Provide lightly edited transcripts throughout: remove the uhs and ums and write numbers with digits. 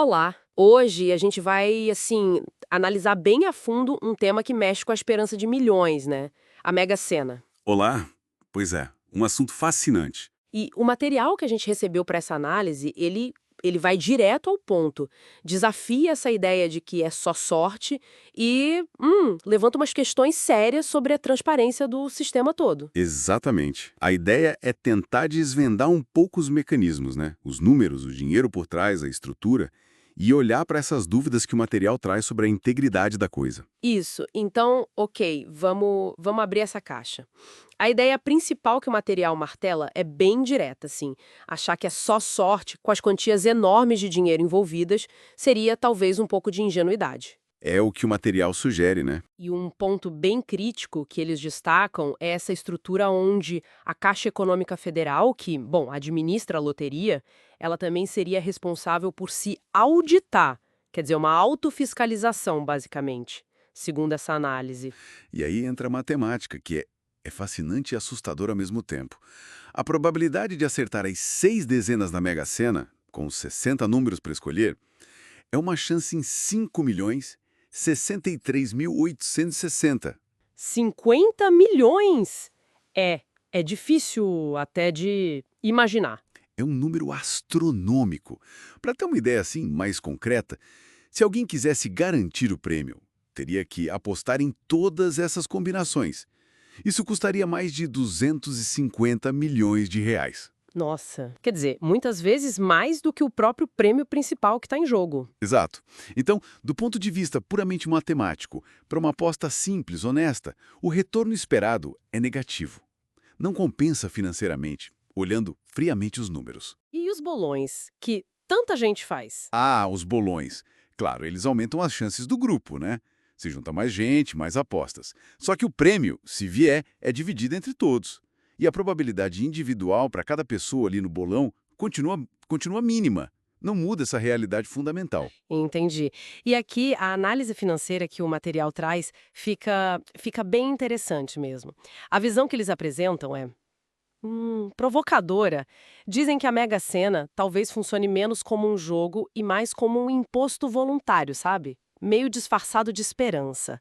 Olá! Hoje a gente vai, assim, analisar bem a fundo um tema que mexe com a esperança de milhões, né? A Mega Sena. Olá! Pois é, um assunto fascinante. E o material que a gente recebeu para essa análise, ele vai direto ao ponto. Desafia essa ideia de que é só sorte e levanta umas questões sérias sobre a transparência do sistema todo. Exatamente. A ideia é tentar desvendar um pouco os mecanismos, né? Os números, o dinheiro por trás, a estrutura, e olhar para essas dúvidas que o material traz sobre a integridade da coisa. Isso. Então, ok, vamos abrir essa caixa. A ideia principal que o material martela é bem direta, assim. Achar que é só sorte, com as quantias enormes de dinheiro envolvidas, seria talvez um pouco de ingenuidade. É o que o material sugere, né? E um ponto bem crítico que eles destacam é essa estrutura onde a Caixa Econômica Federal, que, bom, administra a loteria, ela também seria responsável por se auditar, quer dizer, uma autofiscalização, basicamente, segundo essa análise. E aí entra a matemática, que é fascinante e assustadora ao mesmo tempo. A probabilidade de acertar as 6 dezenas da Mega Sena, com 60 números para escolher, é uma chance em 5.063.860. 50 milhões! É difícil até de imaginar. É um número astronômico. Para ter uma ideia assim mais concreta, se alguém quisesse garantir o prêmio, teria que apostar em todas essas combinações. Isso custaria mais de 250 milhões de reais. Nossa, quer dizer, muitas vezes mais do que o próprio prêmio principal que está em jogo. Exato. Então, do ponto de vista puramente matemático, para uma aposta simples, honesta, o retorno esperado é negativo. Não compensa financeiramente, olhando friamente os números. E os bolões, que tanta gente faz? Ah, os bolões. Claro, eles aumentam as chances do grupo, né? Se junta mais gente, mais apostas. Só que o prêmio, se vier, é dividido entre todos. E a probabilidade individual para cada pessoa ali no bolão continua mínima. Não muda essa realidade fundamental. Entendi. E aqui a análise financeira que o material traz fica bem interessante mesmo. A visão que eles apresentam é provocadora. Dizem que a Mega Sena talvez funcione menos como um jogo e mais como um imposto voluntário, sabe? Meio disfarçado de esperança.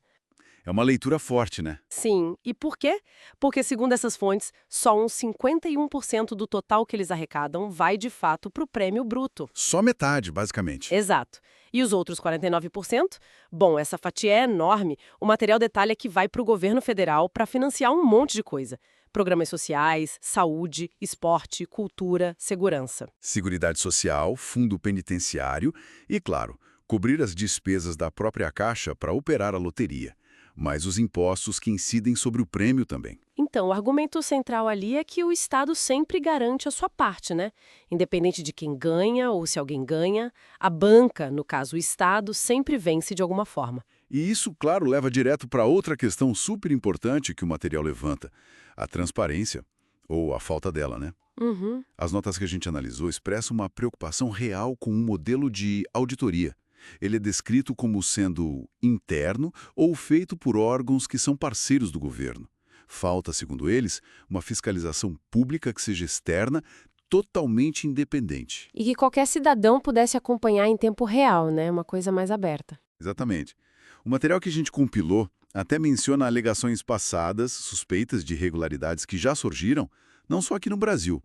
É uma leitura forte, né? Sim, e por quê? Porque, segundo essas fontes, só uns 51% do total que eles arrecadam vai de fato para o prêmio bruto. Só metade, basicamente. Exato. E os outros 49%? Bom, essa fatia é enorme. O material detalha que vai para o governo federal para financiar um monte de coisa. Programas sociais, saúde, esporte, cultura, segurança. Seguridade Social, fundo penitenciário e, claro, cobrir as despesas da própria Caixa para operar a loteria, mas os impostos que incidem sobre o prêmio também. Então, o argumento central ali é que o Estado sempre garante a sua parte, né? Independente de quem ganha ou se alguém ganha, a banca, no caso o Estado, sempre vence de alguma forma. E isso, claro, leva direto para outra questão super importante que o material levanta: a transparência, ou a falta dela, né? Uhum. As notas que a gente analisou expressam uma preocupação real com um modelo de auditoria. Ele é descrito como sendo interno ou feito por órgãos que são parceiros do governo. Falta, segundo eles, uma fiscalização pública que seja externa, totalmente independente. E que qualquer cidadão pudesse acompanhar em tempo real, né? Uma coisa mais aberta. Exatamente. O material que a gente compilou até menciona alegações passadas, suspeitas de irregularidades que já surgiram, não só aqui no Brasil.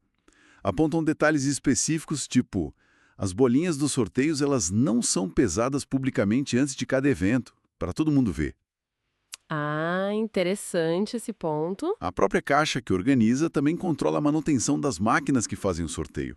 Apontam detalhes específicos, tipo: as bolinhas dos sorteios elas não são pesadas publicamente antes de cada evento, para todo mundo ver. Ah, interessante esse ponto. A própria Caixa que organiza também controla a manutenção das máquinas que fazem o sorteio.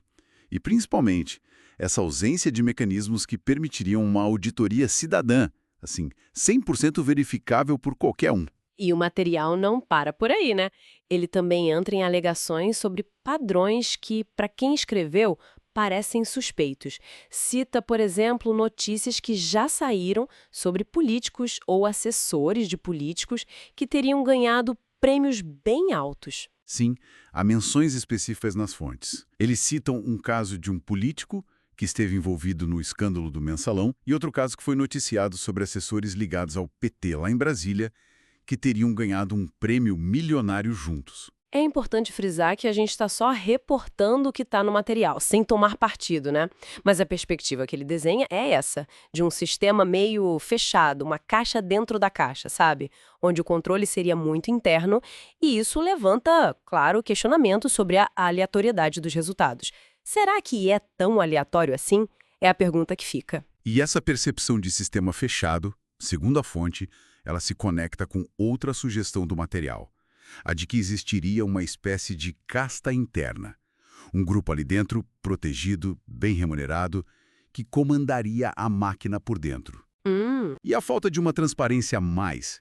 E, principalmente, essa ausência de mecanismos que permitiriam uma auditoria cidadã, assim, 100% verificável por qualquer um. E o material não para por aí, né? Ele também entra em alegações sobre padrões que, para quem escreveu, parecem suspeitos. Cita, por exemplo, notícias que já saíram sobre políticos ou assessores de políticos que teriam ganhado prêmios bem altos. Sim, há menções específicas nas fontes. Eles citam um caso de um político que esteve envolvido no escândalo do Mensalão e outro caso que foi noticiado sobre assessores ligados ao PT lá em Brasília que teriam ganhado um prêmio milionário juntos. É importante frisar que a gente está só reportando o que está no material, sem tomar partido, né? Mas a perspectiva que ele desenha é essa, de um sistema meio fechado, uma caixa dentro da caixa, sabe? Onde o controle seria muito interno, e isso levanta, claro, questionamento sobre a aleatoriedade dos resultados. Será que é tão aleatório assim? É a pergunta que fica. E essa percepção de sistema fechado, segundo a fonte, ela se conecta com outra sugestão do material, a de que existiria uma espécie de casta interna. Um grupo ali dentro, protegido, bem remunerado, que comandaria a máquina por dentro. E a falta de uma transparência mais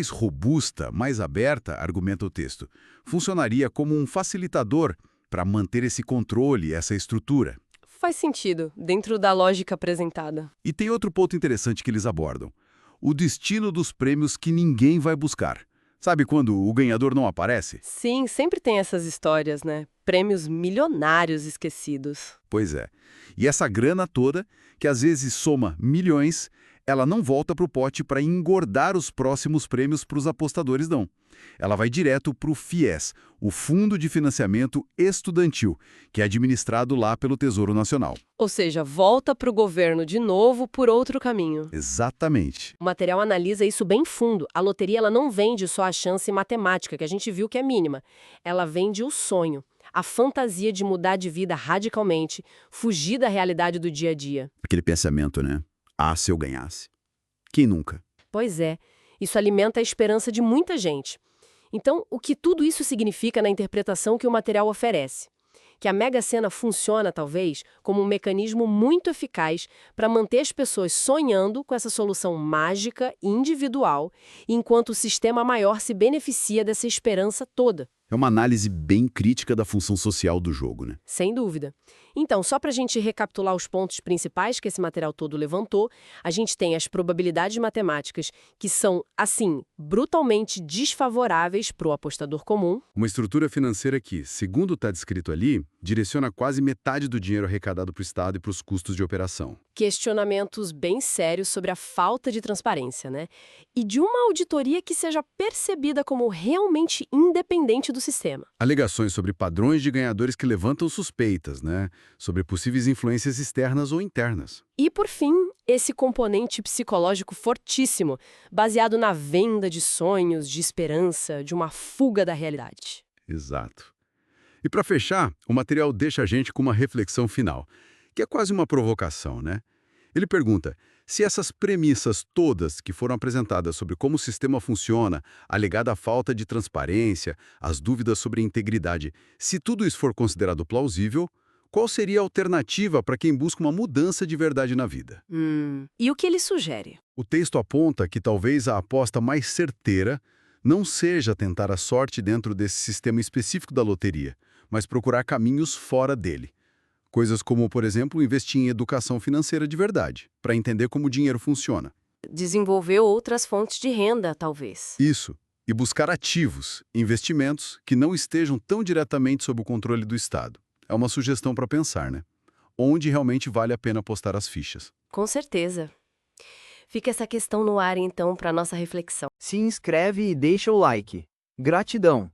robusta, mais aberta, argumenta o texto, funcionaria como um facilitador para manter esse controle, essa estrutura. Faz sentido, dentro da lógica apresentada. E tem outro ponto interessante que eles abordam: o destino dos prêmios que ninguém vai buscar. Sabe quando o ganhador não aparece? Sim, sempre tem essas histórias, né? Prêmios milionários esquecidos. Pois é. E essa grana toda, que às vezes soma milhões, ela não volta para o pote para engordar os próximos prêmios para os apostadores, não. Ela vai direto para o FIES, o Fundo de Financiamento Estudantil, que é administrado lá pelo Tesouro Nacional. Ou seja, volta para o governo de novo por outro caminho. Exatamente. O material analisa isso bem fundo. A loteria ela não vende só a chance matemática, que a gente viu que é mínima. Ela vende o sonho, a fantasia de mudar de vida radicalmente, fugir da realidade do dia a dia. Aquele pensamento, né? Ah, se eu ganhasse. Quem nunca? Pois é, isso alimenta a esperança de muita gente. Então, o que tudo isso significa na interpretação que o material oferece? Que a Mega Sena funciona, talvez, como um mecanismo muito eficaz para manter as pessoas sonhando com essa solução mágica e individual, enquanto o sistema maior se beneficia dessa esperança toda. É uma análise bem crítica da função social do jogo, né? Sem dúvida. Então, só para a gente recapitular os pontos principais que esse material todo levantou, a gente tem as probabilidades matemáticas que são, assim, brutalmente desfavoráveis para o apostador comum. Uma estrutura financeira que, segundo está descrito ali, direciona quase metade do dinheiro arrecadado para o Estado e para os custos de operação. Questionamentos bem sérios sobre a falta de transparência, né? E de uma auditoria que seja percebida como realmente independente do sistema. Alegações sobre padrões de ganhadores que levantam suspeitas, né? Sobre possíveis influências externas ou internas. E, por fim, esse componente psicológico fortíssimo, baseado na venda de sonhos, de esperança, de uma fuga da realidade. Exato. E para fechar, o material deixa a gente com uma reflexão final, que é quase uma provocação, né? Ele pergunta se essas premissas todas que foram apresentadas sobre como o sistema funciona, alegada a falta de transparência, as dúvidas sobre a integridade, se tudo isso for considerado plausível, qual seria a alternativa para quem busca uma mudança de verdade na vida? E o que ele sugere? O texto aponta que talvez a aposta mais certeira não seja tentar a sorte dentro desse sistema específico da loteria, mas procurar caminhos fora dele. Coisas como, por exemplo, investir em educação financeira de verdade, para entender como o dinheiro funciona. Desenvolver outras fontes de renda, talvez. Isso. E buscar ativos, investimentos que não estejam tão diretamente sob o controle do Estado. É uma sugestão para pensar, né? Onde realmente vale a pena apostar as fichas. Com certeza. Fica essa questão no ar, então, para nossa reflexão. Se inscreve e deixa o like. Gratidão!